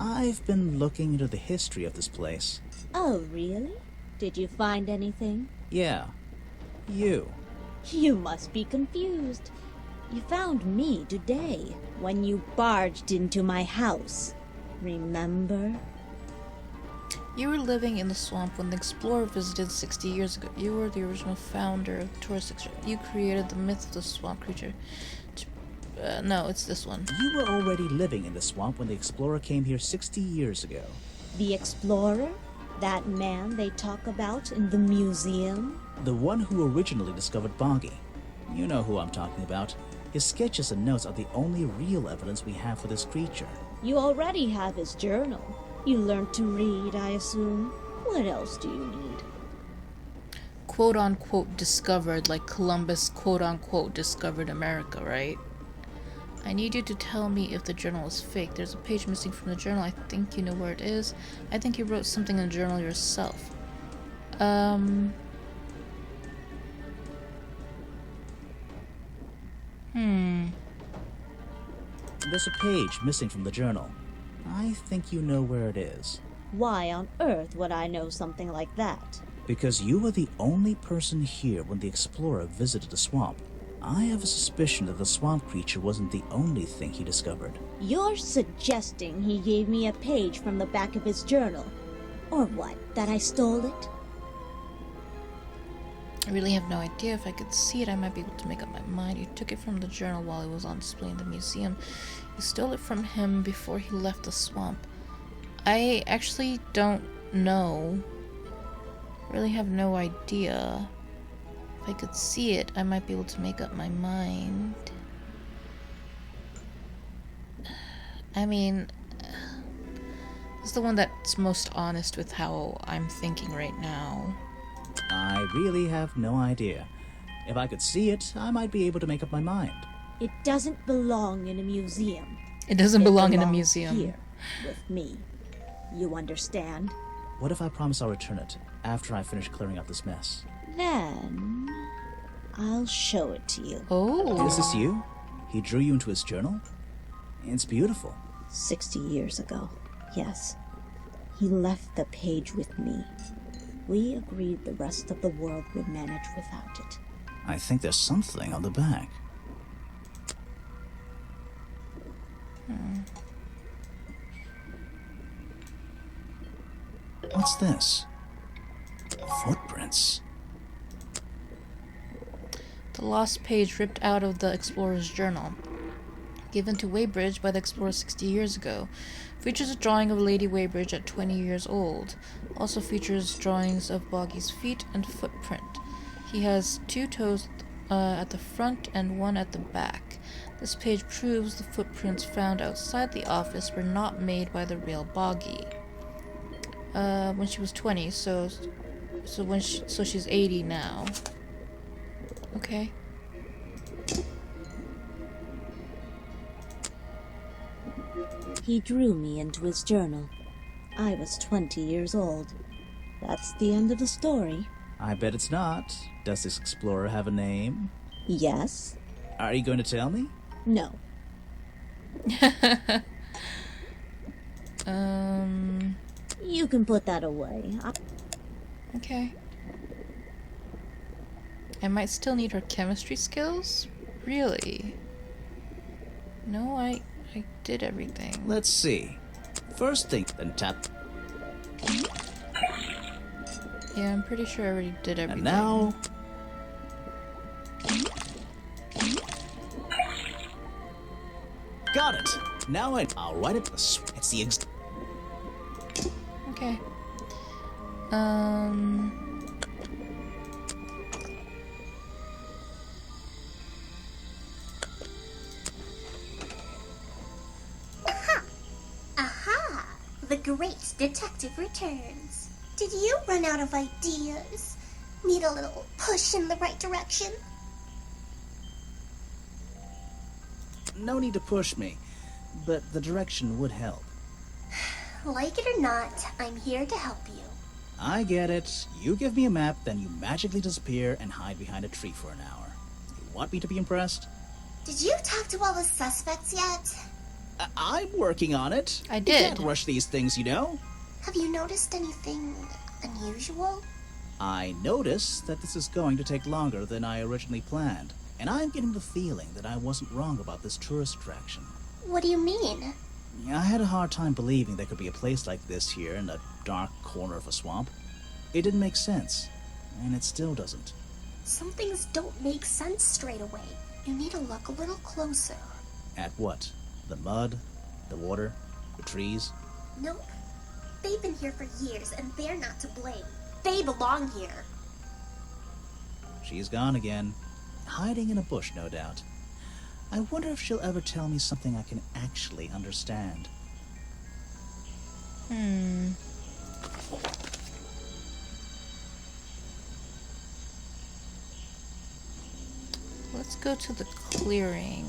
I've been looking into the history of this place. Oh, really? Did you find anything? Yeah. You. You must be confused. You found me today, when you barged into my house. Remember? You were living in the swamp when the explorer visited 60 years ago. You were the original founder of tourist exchange. You created the myth of the swamp creature. No, it's this one. You were already living in the swamp when the explorer came here 60 years ago. The explorer? That man they talk about in the museum? The one who originally discovered Boggy. You know who I'm talking about. His sketches and notes are the only real evidence we have for this creature. You already have his journal. You learned to read, I assume. What else do you need? Quote-unquote discovered, like Columbus quote-unquote discovered America, right? I need you to tell me if the journal is fake. There's a page missing from the journal. I think you know where it is. I think you wrote something in the journal yourself. There's a page missing from the journal. I think you know where it is. Why on earth would I know something like that? Because you were the only person here when the explorer visited the swamp. I have a suspicion that the swamp creature wasn't the only thing he discovered. You're suggesting he gave me a page from the back of his journal? Or what, that I stole it? I really have no idea. If I could see it, I might be able to make up my mind. You took it from the journal while it was on display in the museum. You stole it from him before he left the swamp. I actually don't know. Really have no idea. If I could see it, I might be able to make up my mind. I mean, this is the one that's most honest with how I'm thinking right now. I really have no idea. If I could see it, I might be able to make up my mind. It doesn't belong in a museum. It doesn't belong in a belongs museum. Here, with me. You understand? What if I promise I'll return it after I finish clearing up this mess? Then I'll show it to you. Oh. Is this you? He drew you into his journal? It's beautiful. 60 years ago, yes. He left the page with me. We agreed the rest of the world would manage without it. I think there's something on the back. What's this? Footprints. The lost page ripped out of the explorer's journal. Given to Weybridge by the explorer 60 years ago. Features a drawing of Lady Weybridge at 20 years old. Also features drawings of Boggy's feet and footprint. He has 2 toes at the front and 1 at the back. This page proves the footprints found outside the office were not made by the real Boggy. When she was 20, so she's 80 now. Okay. He drew me into his journal. I was 20 years old. That's the end of the story. I bet it's not. Does this explorer have a name? Yes? Are you going to tell me? No. You can put that away. Okay. I might still need her chemistry skills? Really? No, I did everything. Let's see. First thing, then tap. Yeah, I'm pretty sure I already did everything. And now... Got it! Now I'll write it. It's the Okay. Aha! The great detective returns. Did you run out of ideas? Need a little push in the right direction? No need to push me, but the direction would help. Like it or not, I'm here to help you. I get it. You give me a map, then you magically disappear and hide behind a tree for an hour. You want me to be impressed? Did you talk to all the suspects yet? I'm working on it. I You did. can't rush these things, you know? Have you noticed anything unusual? I notice that this is going to take longer than I originally planned, and I'm getting the feeling that I wasn't wrong about this tourist attraction. What do you mean? I had a hard time believing there could be a place like this here in a dark corner of a swamp. It didn't make sense, and it still doesn't. Some things don't make sense straight away. You need to look a little closer. At what? The mud? The water? The trees? Nope. They've been here for years, and they're not to blame. They belong here. She's gone again. Hiding in a bush, no doubt. I wonder if she'll ever tell me something I can actually understand. Let's go to the clearing.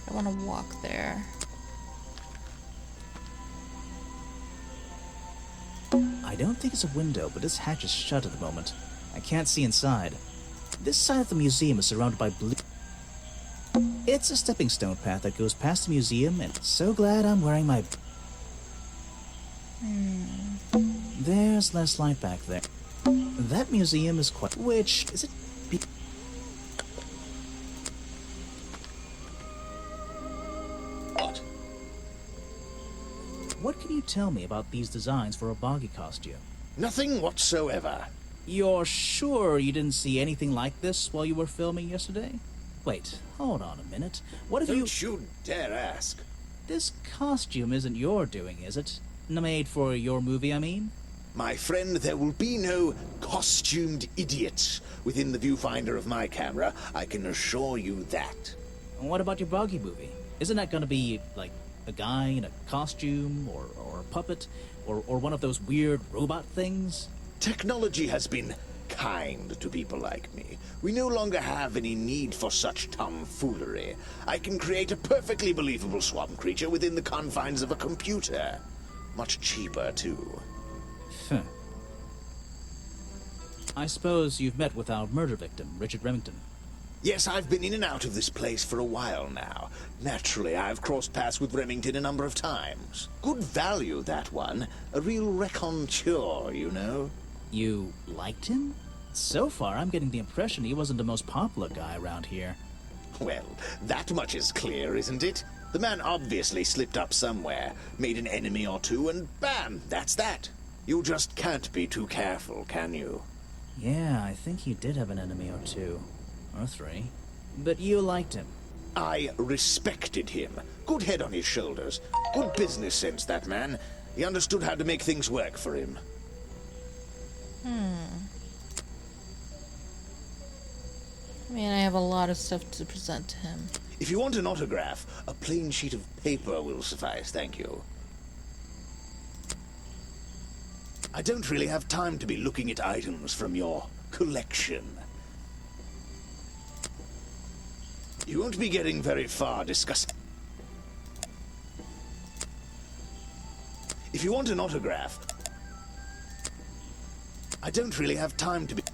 I want to walk there. I don't think it's a window, but this hatch is shut at the moment. I can't see inside. This side of the museum is surrounded by blue... It's a stepping stone path that goes past the museum, and so glad I'm wearing my... There's less light back there. That museum is quite... Which... Is it... What? What can you tell me about these designs for a boggy costume? Nothing whatsoever. You're sure you didn't see anything like this while you were filming yesterday? Wait, hold on a minute. What have you... Don't you dare ask. This costume isn't your doing, is it? Made for your movie, I mean? My friend, there will be no costumed idiots within the viewfinder of my camera. I can assure you that. And what about your boggy movie? Isn't that gonna be, like, a guy in a costume, or a puppet, or one of those weird robot things? Technology has been kind to people like me. We no longer have any need for such tomfoolery. I can create a perfectly believable swamp creature within the confines of a computer. Much cheaper, too. Huh. I suppose you've met with our murder victim, Richard Remington. Yes, I've been in and out of this place for a while now. Naturally, I've crossed paths with Remington a number of times. Good value, that one. A real raconteur, you know. You liked him? So far, I'm getting the impression he wasn't the most popular guy around here. Well, that much is clear, isn't it? The man obviously slipped up somewhere, made an enemy or two, and bam, that's that. You just can't be too careful, can you? Yeah, I think he did have an enemy or two. Or three. But you liked him. I respected him. Good head on his shoulders. Good business sense, that man. He understood how to make things work for him. I mean, I have a lot of stuff to present to him. If you want an autograph, a plain sheet of paper will suffice, thank you. I don't really have time to be looking at items from your collection. You won't be getting very far discussing. If you want an autograph, I don't really have time to be...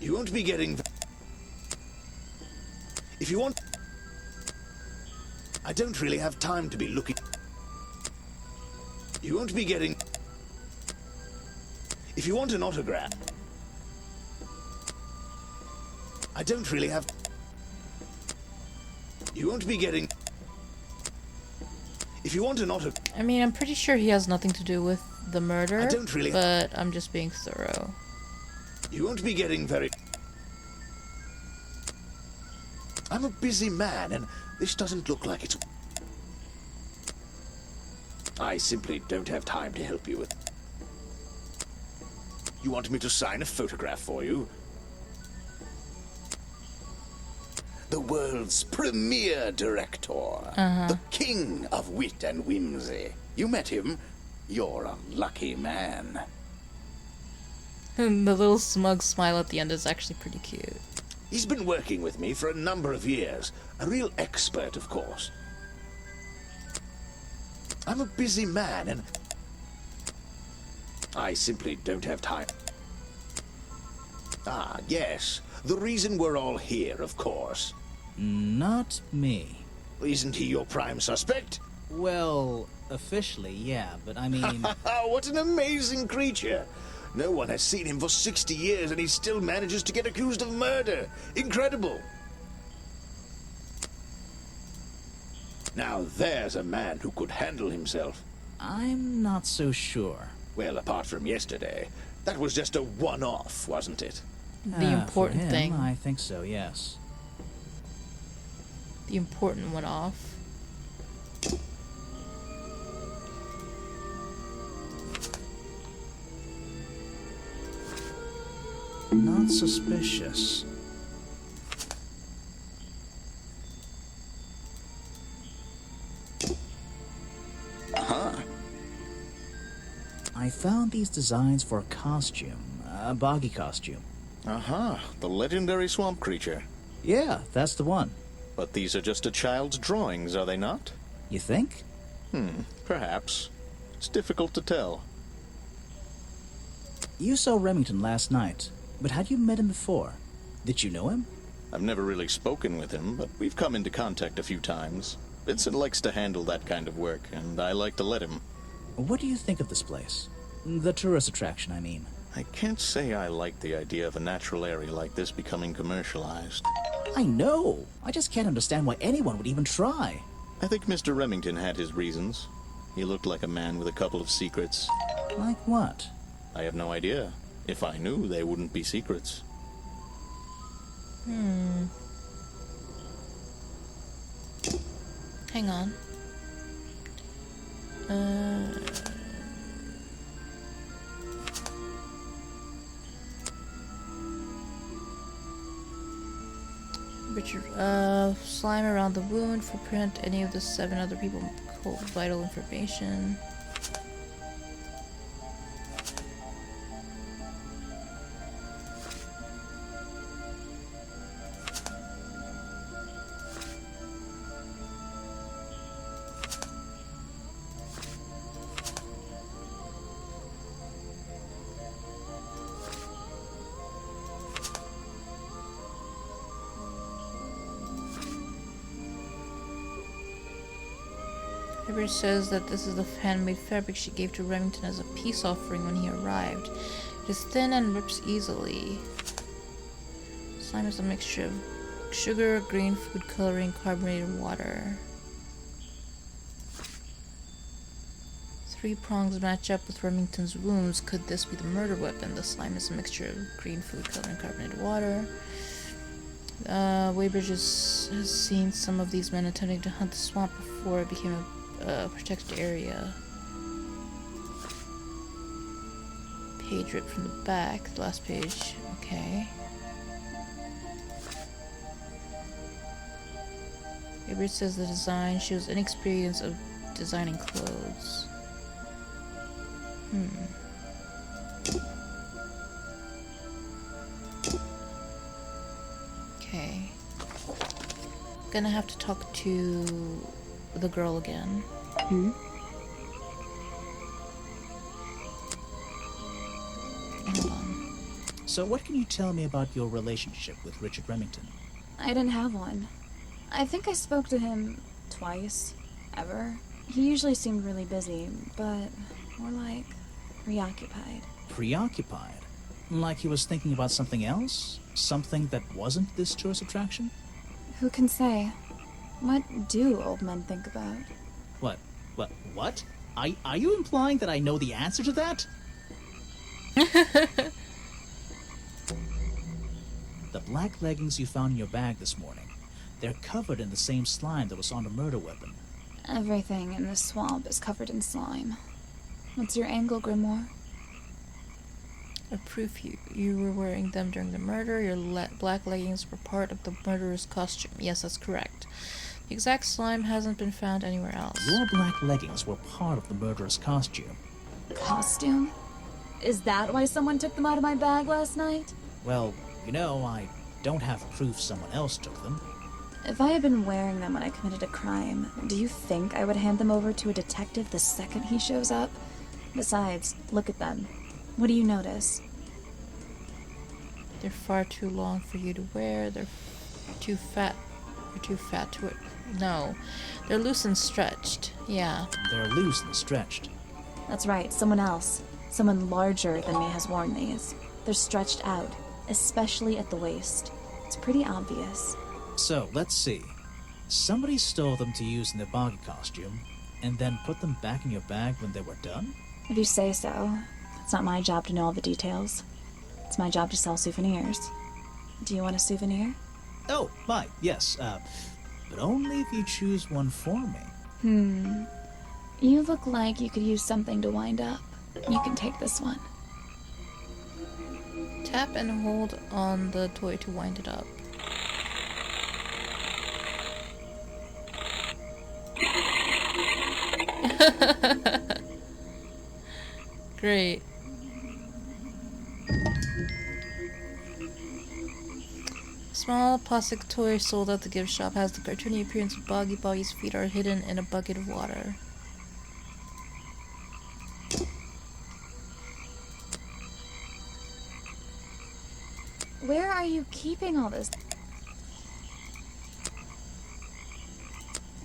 You won't be getting... If you want... I don't really have time to be looking... You won't be getting... If you want an autograph... I don't really have... You won't be getting... If you want an autograph... I mean, I'm pretty sure he has nothing to do with the murder, I don't really... but I'm just being thorough. You won't be getting very... I'm a busy man, and this doesn't look like it's... I simply don't have time to help you with... You want me to sign a photograph for you? The world's premier director. The king of wit and whimsy. You met him? You're a lucky man. The little smug smile at the end is actually pretty cute. He's been working with me for a number of years. A real expert, of course. I'm a busy man, and I simply don't have time. Ah, yes. The reason we're all here, of course. Not me. Isn't he your prime suspect? Well, officially, yeah, but I mean... What an amazing creature! No one has seen him for 60 years and he still manages to get accused of murder. Incredible! Now there's a man who could handle himself. I'm not so sure. Well, apart from yesterday, that was just a one-off, wasn't it? The important for him, thing. I think so, yes. The important one off. Not suspicious. I found these designs for a costume. A boggy costume. The legendary swamp creature. Yeah, that's the one. But these are just a child's drawings, are they not? You think? Perhaps. It's difficult to tell. You saw Remington last night, but had you met him before? Did you know him? I've never really spoken with him, but we've come into contact a few times. Vincent likes to handle that kind of work, and I like to let him. What do you think of this place? The tourist attraction, I mean. I can't say I like the idea of a natural area like this becoming commercialized. I know! I just can't understand why anyone would even try. I think Mr. Remington had his reasons. He looked like a man with a couple of secrets. Like what? I have no idea. If I knew, they wouldn't be secrets. Hang on. Richard, slime around the wound, footprint, any of the 7 other people hold vital information. Everett says that this is the handmade fabric she gave to Remington as a peace offering when he arrived. It is thin and rips easily. Slime is a mixture of sugar, green food coloring, carbonated water. 3 prongs match up with Remington's wounds. Could this be the murder weapon? The slime is a mixture of green food coloring, carbonated water. Weybridge has seen some of these men attempting to hunt the swamp before it became a protected area. Page ripped from the back, the last page. Okay. Weybridge says the design shows inexperience of designing clothes. Okay. Gonna have to talk to the girl again. Hold on. So what can you tell me about your relationship with Richard Remington? I didn't have one. I think I spoke to him twice, ever. He usually seemed really busy, but more like preoccupied. Preoccupied? Like he was thinking about something else? Something that wasn't this tourist attraction? Who can say? What do old men think about? What? Are you implying that I know the answer to that? The black leggings you found in your bag this morning. They're covered in the same slime that was on the murder weapon. Everything in the swamp is covered in slime. What's your angle, Grimoire? A proof you were wearing them during the murder. Your black leggings were part of the murderer's costume. Yes, that's correct. The exact slime hasn't been found anywhere else. Your black leggings were part of the murderer's costume. Costume? Is that why someone took them out of my bag last night? Well, I don't have proof someone else took them. If I had been wearing them when I committed a crime, do you think I would hand them over to a detective the second he shows up? Besides, look at them. What do you notice? They're far too long for you to wear. They're too fat. You're too fat to No. They're loose and stretched. Yeah. They're loose and stretched. That's right, someone else. Someone larger than me has worn these. They're stretched out, especially at the waist. It's pretty obvious. So, let's see. Somebody stole them to use in their boggy costume, and then put them back in your bag when they were done? If you say so. It's not my job to know all the details. It's my job to sell souvenirs. Do you want a souvenir? Oh, my, yes, but only if you choose one for me. You look like you could use something to wind up. You can take this one. Tap and hold on the toy to wind it up. Great. Small plastic toy sold at the gift shop has the cartoony appearance of Boggy. Boggy's feet are hidden in a bucket of water. Where are you keeping all this?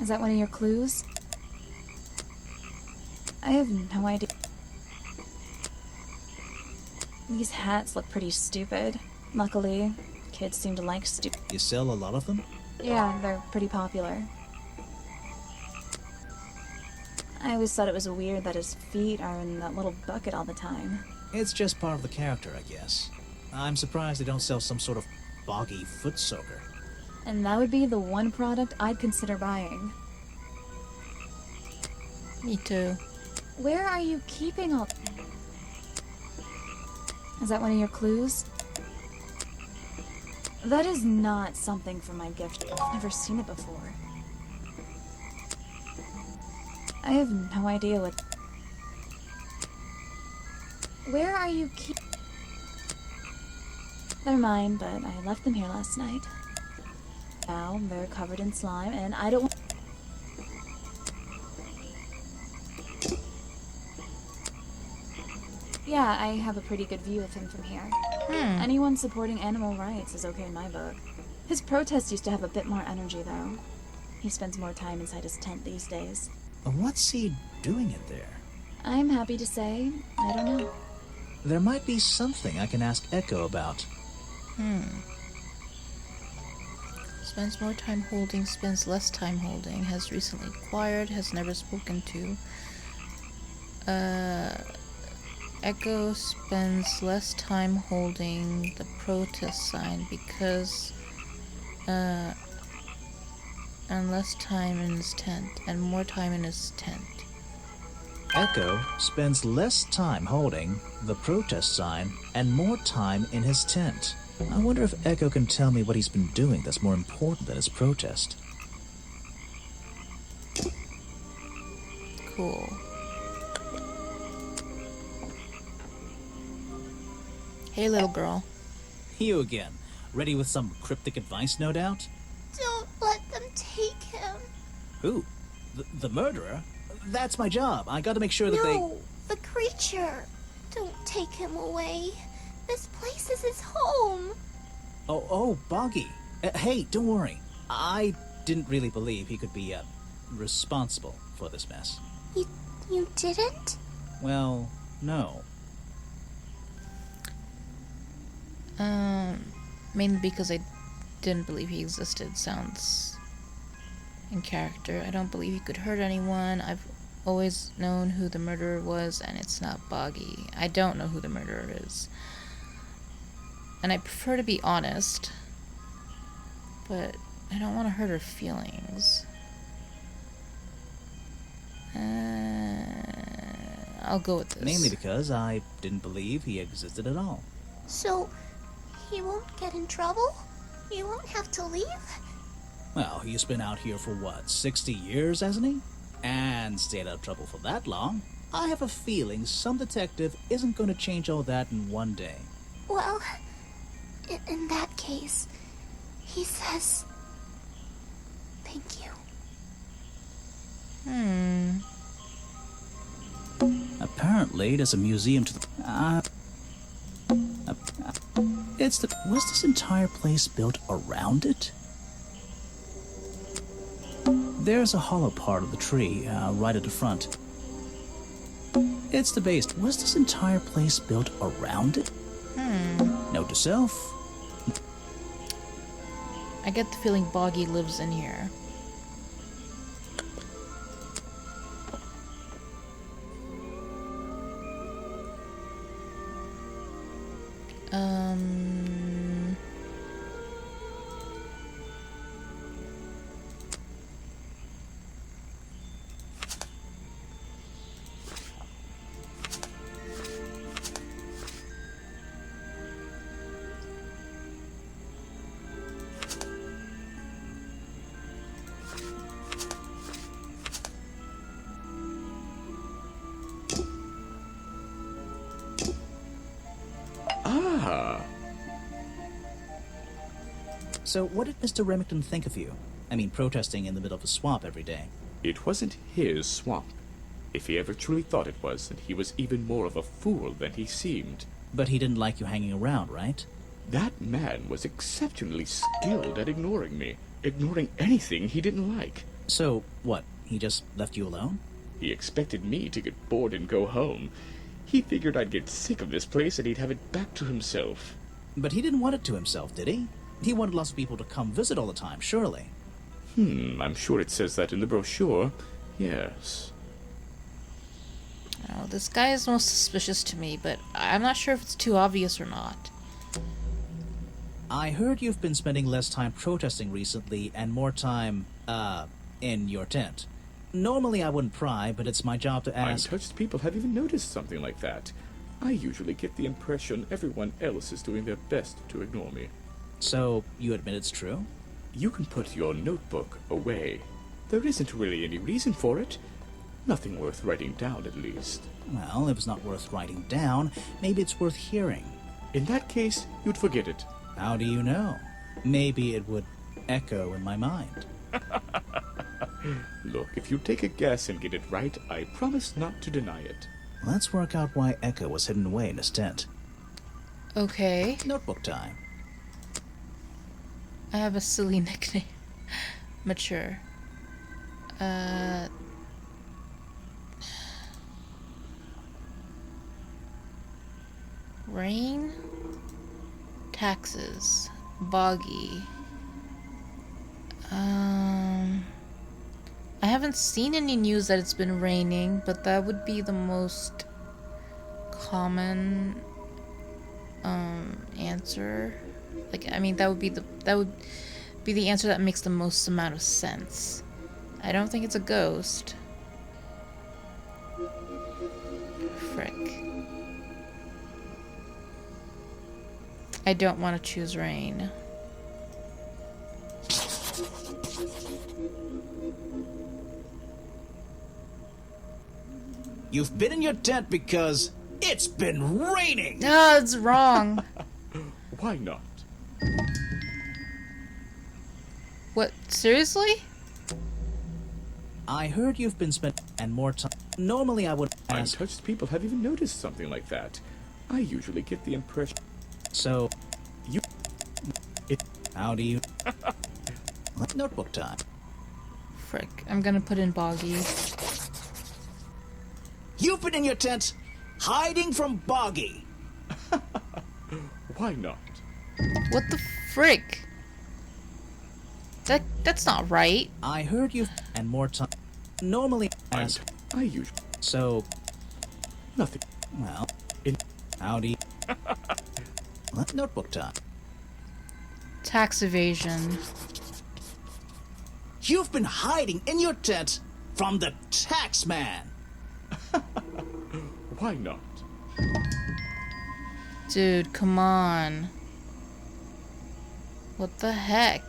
Is that one of your clues? I have no idea. These hats look pretty stupid. Luckily, kids seem to like stupid. You sell a lot of them? Yeah, they're pretty popular. I always thought it was weird that his feet are in that little bucket all the time. It's just part of the character, I guess. I'm surprised they don't sell some sort of boggy foot soaker. And that would be the one product I'd consider buying. Me too. Where are you keeping all... Is that one of your clues? That is not something from my gift. I've never seen it before. I have no idea what... Where are you keep... They're mine, but I left them here last night. Now they're covered in slime, and I don't want... Yeah, I have a pretty good view of him from here. Anyone supporting animal rights is okay in my book. His protests used to have a bit more energy, though. He spends more time inside his tent these days. What's he doing in there? I'm happy to say, I don't know. There might be something I can ask Echo about. Spends more time holding, spends less time holding, has recently acquired, has never spoken to. Echo spends less time holding the protest sign because, and less time in his tent, and more time in his tent. Echo spends less time holding the protest sign and more time in his tent. I wonder if Echo can tell me what he's been doing that's more important than his protest. Cool. Hey, little girl. You again. Ready with some cryptic advice, no doubt? Don't let them take him. Who? The murderer? That's my job. I gotta make sure that No, the creature. Don't take him away. This place is his home. Oh, Boggy. Hey, don't worry. I didn't really believe he could be, responsible for this mess. You didn't? Well, no. Mainly because I didn't believe he existed. Sounds in character. I don't believe he could hurt anyone. I've always known who the murderer was, and it's not Boggy. I don't know who the murderer is. And I prefer to be honest, but I don't want to hurt her feelings. I'll go with this. Mainly because I didn't believe he existed at all. So, he won't get in trouble? You won't have to leave? Well, he's been out here for what, 60 years, hasn't he? And stayed out of trouble for that long. I have a feeling some detective isn't going to change all that in one day. Well, in that case, he says... Thank you. Apparently, there's a museum to the... Was this entire place built around it? There's a hollow part of the tree, right at the front. It's the base. Was this entire place built around it? Note to self. I get the feeling Boggy lives in here. So what did Mr. Remington think of you? I mean, protesting in the middle of a swamp every day. It wasn't his swamp. If he ever truly thought it was, then he was even more of a fool than he seemed. But he didn't like you hanging around, right? That man was exceptionally skilled at ignoring me, ignoring anything he didn't like. So, what, he just left you alone? He expected me to get bored and go home. He figured I'd get sick of this place and he'd have it back to himself. But he didn't want it to himself, did he? He wanted lots of people to come visit all the time, surely. I'm sure it says that in the brochure. Yes. Oh, this guy is most suspicious to me, but I'm not sure if it's too obvious or not. I heard you've been spending less time protesting recently and more time, in your tent. Normally I wouldn't pry, but it's my job to ask... Untouched people have even noticed something like that. I usually get the impression everyone else is doing their best to ignore me. So, you admit it's true? You can put your notebook away. There isn't really any reason for it. Nothing worth writing down, at least. Well, if it's not worth writing down, maybe it's worth hearing. In that case, you'd forget it. How do you know? Maybe it would echo in my mind. Look, if you take a guess and get it right, I promise not to deny it. Let's work out why Echo was hidden away in his tent. Okay. Notebook time. I have a silly nickname. Mature. Rain? Taxes. Boggy. I haven't seen any news that it's been raining, but that would be the most common answer. Like, I mean, that would be the answer that makes the most amount of sense. I don't think it's a ghost. Frick. I don't want to choose rain. You've been in your tent because it's been raining! No, it's wrong. Why not? What? Seriously? I heard you've been spent and more time. Normally I would ask. Untouched people have even noticed something like that. I usually get the impression. So, You. It. how do you... Notebook time. Frick. I'm gonna put in Boggy. You've been in your tent, hiding from Boggy! Why not? What the frick? That's not right. I heard you've... and more time. Normally ask. I usually. So, Nothing. well, In. how do you... Notebook time. Tax evasion. You've been hiding in your tent from the tax man! Why not? Dude, come on. What the heck?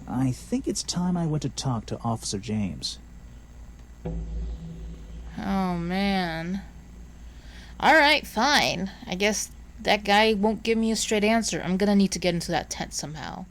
I think it's time I went to talk to Officer James. Oh, man. Alright, fine. I guess that guy won't give me a straight answer. I'm gonna need to get into that tent somehow.